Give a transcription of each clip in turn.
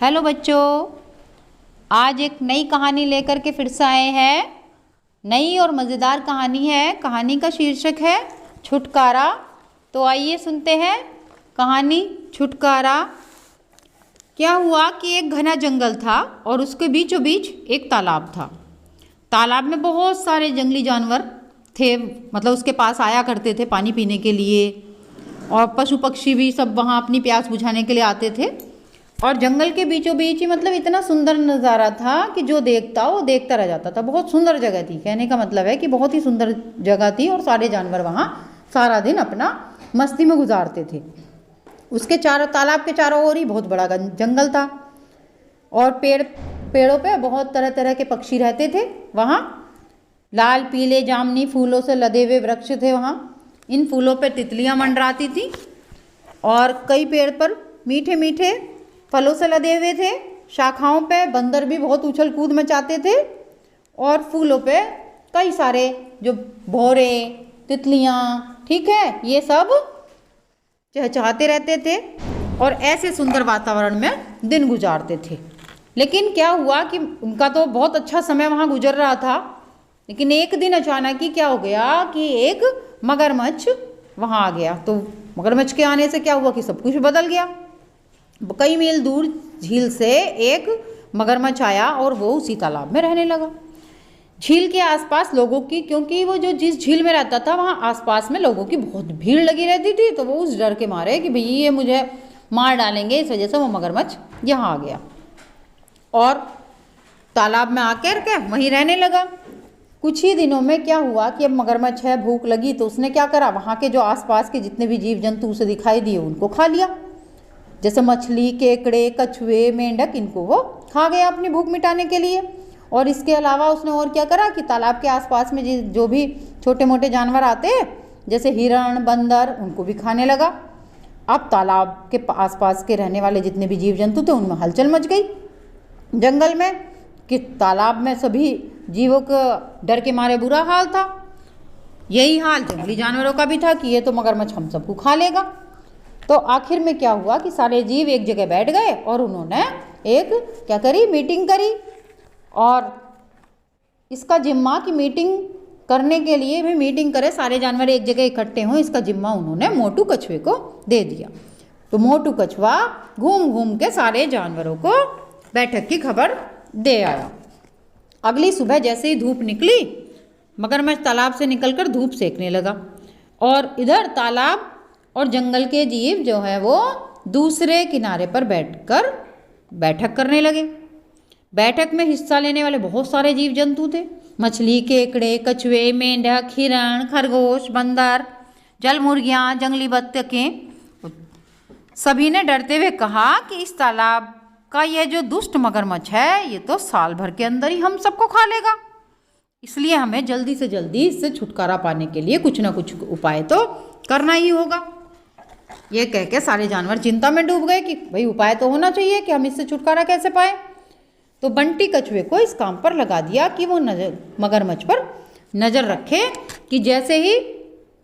Hello बच्चों, आज एक नई कहानी लेकर के फिर से आए हैं। नई और मज़ेदार कहानी है। कहानी का शीर्षक है छुटकारा। तो आइए सुनते हैं कहानी छुटकारा। क्या हुआ कि एक घना जंगल था और उसके बीचों बीच एक तालाब था। तालाब में बहुत सारे जंगली जानवर थे, मतलब उसके पास आया करते थे पानी पीने के लिए, और पशु पक्षी भी सब वहाँ अपनी प्यास बुझाने के लिए आते थे। और जंगल के बीचों बीच ही मतलब इतना सुंदर नज़ारा था कि जो देखता वो देखता रह जाता था। बहुत सुंदर जगह थी, कहने का मतलब है कि बहुत ही सुंदर जगह थी और सारे जानवर वहाँ सारा दिन अपना मस्ती में गुजारते थे। उसके चारों तालाब के चारों ओर ही बहुत बड़ा जंगल था और पेड़ों पे बहुत तरह तरह के पक्षी रहते थे। वहाँ लाल पीले जामुनी फूलों से लदे हुए वृक्ष थे। वहाँ इन फूलों पे तितलियाँ मंडराती थी और कई पेड़ पर मीठे मीठे फलों से लदे हुए थे। शाखाओं पे बंदर भी बहुत उछल कूद मचाते थे और फूलों पे कई सारे जो भौरे तितलियाँ, ठीक है, ये सब चहचहाते रहते थे और ऐसे सुंदर वातावरण में दिन गुजारते थे। लेकिन क्या हुआ कि उनका तो बहुत अच्छा समय वहाँ गुजर रहा था, लेकिन एक दिन अचानक ही क्या हो गया कि एक मगरमच्छ वहाँ आ गया। तो मगरमच्छ के आने से क्या हुआ कि सब कुछ बदल गया। कई मील दूर झील से एक मगरमच्छ आया और वो उसी तालाब में रहने लगा। झील के आसपास लोगों की, क्योंकि वो जो जिस झील में रहता था वहाँ आसपास में लोगों की बहुत भीड़ लगी रहती थी, तो वो उस डर के मारे कि भाई ये मुझे मार डालेंगे, इस वजह से वो मगरमच्छ यहाँ आ गया और तालाब में आकर के वहीं रहने लगा। कुछ ही दिनों में क्या हुआ कि अब मगरमच्छ है, भूख लगी तो उसने क्या करा, वहाँ के जो आसपास के जितने भी जीव जंतु उसे दिखाई दिए उनको खा लिया। जैसे मछली, केकड़े, कछुए, मेंढक, इनको वो खा गया अपनी भूख मिटाने के लिए। और इसके अलावा उसने और क्या करा कि तालाब के आसपास में जो भी छोटे मोटे जानवर आते जैसे हिरण, बंदर, उनको भी खाने लगा। अब तालाब के आसपास के रहने वाले जितने भी जीव जंतु थे उनमें हलचल मच गई जंगल में कि तालाब में सभी जीवों का डर के मारे बुरा हाल था। यही हाल जंगली जानवरों का भी था कि ये तो मगरमच्छ हम सबको खा लेगा। तो आखिर में क्या हुआ कि सारे जीव एक जगह बैठ गए और उन्होंने एक क्या करी, मीटिंग करी। और इसका जिम्मा कि मीटिंग करने के लिए भी मीटिंग करे, सारे जानवर एक जगह इकट्ठे हों, इसका जिम्मा उन्होंने मोटू कछुए को दे दिया। तो मोटू कछुआ घूम घूम के सारे जानवरों को बैठक की खबर दे आया। अगली सुबह जैसे ही धूप निकली, मगरमच्छ तालाब से निकलकर धूप सेकने लगा और इधर तालाब और जंगल के जीव जो है वो दूसरे किनारे पर बैठकर बैठक करने लगे। बैठक में हिस्सा लेने वाले बहुत सारे जीव जंतु थे। मछली, केकड़े, कछुए, मेंढक, हिरण, खरगोश, बंदर, जल मुर्गियाँ, जंगली बत्तखें। सभी ने डरते हुए कहा कि इस तालाब का यह जो दुष्ट मगरमच्छ है ये तो साल भर के अंदर ही हम सबको खा लेगा, इसलिए हमें जल्दी से जल्दी इससे छुटकारा पाने के लिए कुछ ना कुछ उपाय तो करना ही होगा। ये कह के सारे जानवर चिंता में डूब गए कि भाई उपाय तो होना चाहिए कि हम इससे छुटकारा कैसे पाए। तो बंटी कछुए को इस काम पर लगा दिया कि वो मगरमच्छ पर नज़र रखे कि जैसे ही,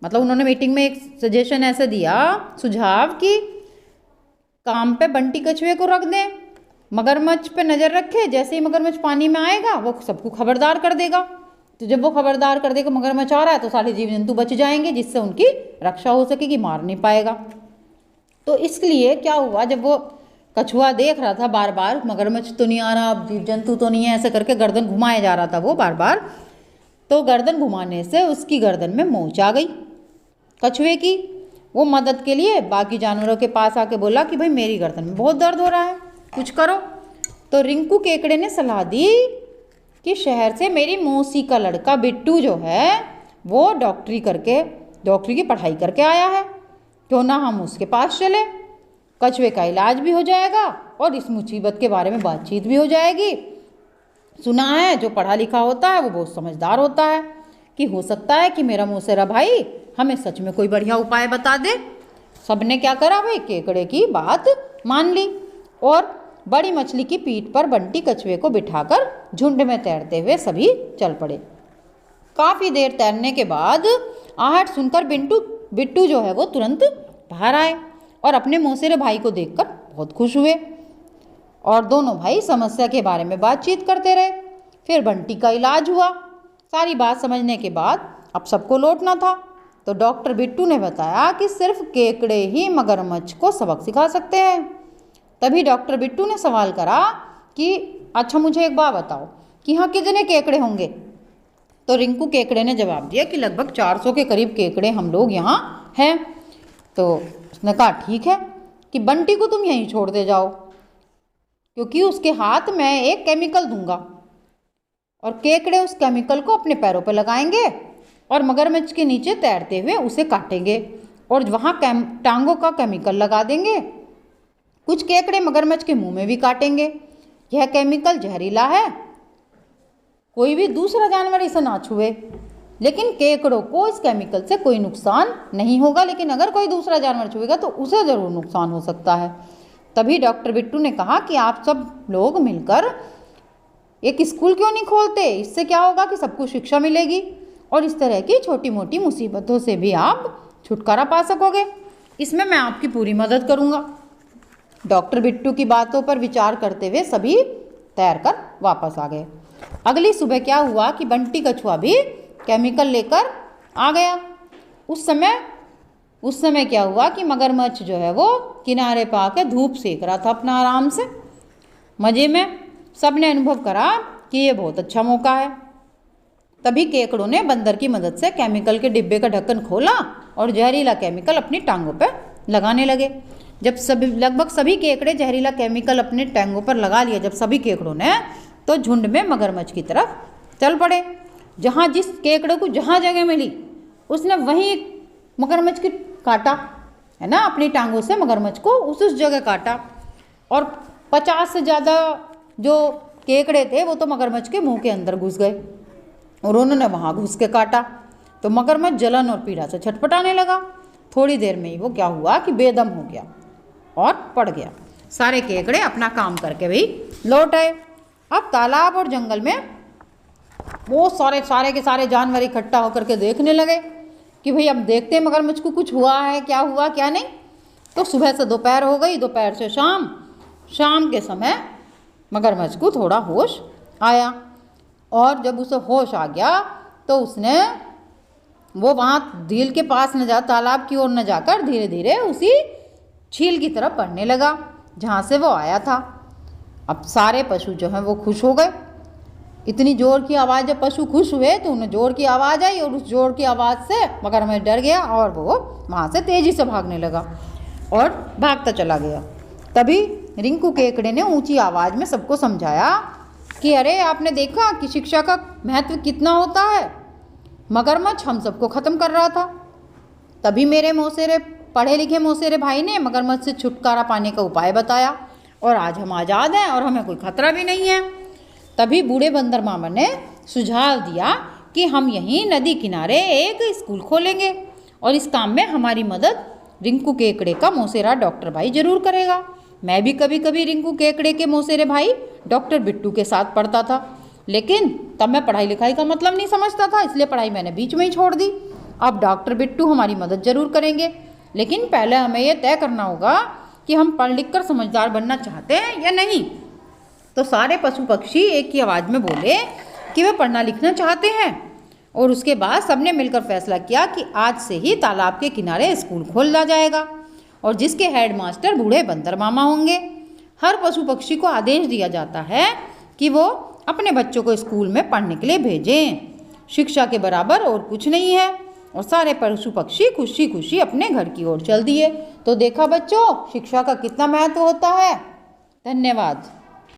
मतलब उन्होंने मीटिंग में एक सजेशन ऐसे दिया, सुझाव, कि काम पे बंटी कछुए को रख दें, मगरमच्छ पे नज़र रखे, जैसे ही मगरमच्छ पानी में आएगा वो सबको खबरदार कर देगा। तो जब वो खबरदार कर देगा मगरमच्छ आ रहा है तो सारे जीव जंतु बच जाएंगे, जिससे उनकी रक्षा हो सकेगी, मार नहीं पाएगा। तो इसलिए क्या हुआ, जब वो कछुआ देख रहा था बार बार मगरमच्छ तो नहीं आ रहा, जीव जंतु तो नहीं है, ऐसे करके गर्दन घुमाया जा रहा था वो बार बार, तो गर्दन घुमाने से उसकी गर्दन में मोच आ गई कछुए की। वो मदद के लिए बाकी जानवरों के पास आके बोला कि भाई मेरी गर्दन में बहुत दर्द हो रहा है, कुछ करो। तो रिंकू केकड़े ने सलाह दी कि शहर से मेरी मौसी का लड़का बिट्टू जो है वो डॉक्टरी की पढ़ाई करके आया है, क्यों ना हम उसके पास चले, कछुए का इलाज भी हो जाएगा और इस मुसीबत के बारे में बातचीत भी हो जाएगी। सुना है जो पढ़ा लिखा होता है वो बहुत समझदार होता है, कि हो सकता है कि मेरा मौसेरा भाई हमें सच में कोई बढ़िया उपाय बता दे। सबने क्या करा भाई, केकड़े की बात मान ली और बड़ी मछली की पीठ पर बंटी कछुए को बिठाकर झुंड में तैरते हुए सभी चल पड़े। काफ़ी देर तैरने के बाद आहट सुनकर बिट्टू जो है वो तुरंत बाहर आए और अपने मौसेरे भाई को देखकर बहुत खुश हुए और दोनों भाई समस्या के बारे में बातचीत करते रहे। फिर बंटी का इलाज हुआ। सारी बात समझने के बाद अब सबको लौटना था, तो डॉक्टर बिट्टू ने बताया कि सिर्फ केकड़े ही मगरमच्छ को सबक सिखा सकते हैं। तभी डॉक्टर बिट्टू ने सवाल करा कि अच्छा मुझे एक बात बताओ कि यहाँ कितने केकड़े होंगे। तो रिंकू केकड़े ने जवाब दिया कि लगभग 400 के करीब केकड़े हम लोग यहाँ हैं। तो उसने कहा ठीक है कि बंटी को तुम यहीं छोड़ दे जाओ, क्योंकि उसके हाथ में एक केमिकल दूंगा और केकड़े उस केमिकल को अपने पैरों पर लगाएंगे और मगरमच्छ के नीचे तैरते हुए उसे काटेंगे और वहाँ टांगों का केमिकल लगा देंगे। कुछ केकड़े मगरमच्छ के मुंह में भी काटेंगे। यह केमिकल जहरीला है, कोई भी दूसरा जानवर इसे ना छुए, लेकिन केकड़ों को इस केमिकल से कोई नुकसान नहीं होगा, लेकिन अगर कोई दूसरा जानवर छुएगा तो उसे ज़रूर नुकसान हो सकता है। तभी डॉक्टर बिट्टू ने कहा कि आप सब लोग मिलकर एक स्कूल क्यों नहीं खोलते, इससे क्या होगा कि सबको शिक्षा मिलेगी और इस तरह की छोटी मोटी मुसीबतों से भी आप छुटकारा पा सकोगे। इसमें मैं आपकी पूरी मदद करूँगा। डॉक्टर बिट्टू की बातों पर विचार करते हुए सभी तैरकर वापस आ गए। अगली सुबह क्या हुआ कि बंटी कछुआ भी केमिकल लेकर आ गया। उस समय क्या हुआ कि मगरमच्छ जो है वो किनारे पे आकर धूप सेक रहा था अपना आराम से मज़े में। सबने अनुभव करा कि ये बहुत अच्छा मौका है। तभी केकड़ों ने बंदर की मदद से केमिकल के डिब्बे का ढक्कन खोला और जहरीला केमिकल अपनी टांगों पर लगाने लगे। जब लगभग सभी केकड़े जहरीला केमिकल अपने टांगों पर लगा लिया जब सभी केकड़ों ने, तो झुंड में मगरमच्छ की तरफ चल पड़े। जहाँ जिस केकड़े को जहाँ जगह मिली उसने वहीं मगरमच्छ की काटा, है ना, अपनी टांगों से मगरमच्छ को उस जगह काटा। और 50 से ज़्यादा जो केकड़े थे वो तो मगरमच्छ के मुंह के अंदर घुस गए और उन्होंने वहाँ घुस के काटा। तो मगरमच्छ जलन और पीड़ा से छटपटाने लगा। थोड़ी देर में ही वो क्या हुआ कि बेदम हो गया और पड़ गया। सारे केकड़े अपना काम करके भी लौट आए। अब तालाब और जंगल में वो सारे के सारे जानवर इकट्ठा होकर के देखने लगे कि भाई अब देखते हैं मगरमच्छ को कुछ हुआ है, क्या हुआ क्या नहीं। तो सुबह से दोपहर हो गई, दोपहर से शाम के समय मगरमच्छ को थोड़ा होश आया और जब उसे होश आ गया तो उसने वो वहाँ झील के पास न जा तालाब की ओर न जाकर धीरे धीरे उसी झील की तरफ बढ़ने लगा जहाँ से वो आया था। अब सारे पशु जो हैं वो खुश हो गए। इतनी जोर की आवाज़, जब पशु खुश हुए तो उन्हें जोर की आवाज़ आई और उस जोर की आवाज़ से मगरमच्छ डर गया और वो वहाँ से तेज़ी से भागने लगा और भागता चला गया। तभी रिंकू केकड़े ने ऊंची आवाज़ में सबको समझाया कि अरे आपने देखा कि शिक्षा का महत्व कितना होता है। मगरमच्छ हम सबको ख़त्म कर रहा था। तभी मेरे मौसेरे पढ़े लिखे मौसेरे भाई ने मगरमच्छ से छुटकारा पाने का उपाय बताया और आज हम आज़ाद हैं और हमें कोई खतरा भी नहीं है। तभी बूढ़े बंदर मामा ने सुझाव दिया कि हम यहीं नदी किनारे एक स्कूल खोलेंगे और इस काम में हमारी मदद रिंकू केकड़े का मौसेरा डॉक्टर भाई जरूर करेगा। मैं भी कभी कभी रिंकू केकड़े के मौसेरे भाई डॉक्टर बिट्टू के साथ पढ़ता था, लेकिन तब मैं पढ़ाई लिखाई का मतलब नहीं समझता था, इसलिए पढ़ाई मैंने बीच में ही छोड़ दी। अब डॉक्टर बिट्टू हमारी मदद जरूर करेंगे, लेकिन पहले हमें यह तय करना होगा कि हम पढ़ लिख कर समझदार बनना चाहते हैं या नहीं। तो सारे पशु पक्षी एक ही आवाज़ में बोले कि वे पढ़ना लिखना चाहते हैं और उसके बाद सबने मिलकर फैसला किया कि आज से ही तालाब के किनारे स्कूल खोला जाएगा और जिसके हेडमास्टर बूढ़े बंदर मामा होंगे। हर पशु पक्षी को आदेश दिया जाता है कि वो अपने बच्चों को स्कूल में पढ़ने के लिए भेजें। शिक्षा के बराबर और कुछ नहीं है। और सारे पशु पक्षी खुशी खुशी अपने घर की ओर चल दिए। तो देखा बच्चों, शिक्षा का कितना महत्व होता है। धन्यवाद।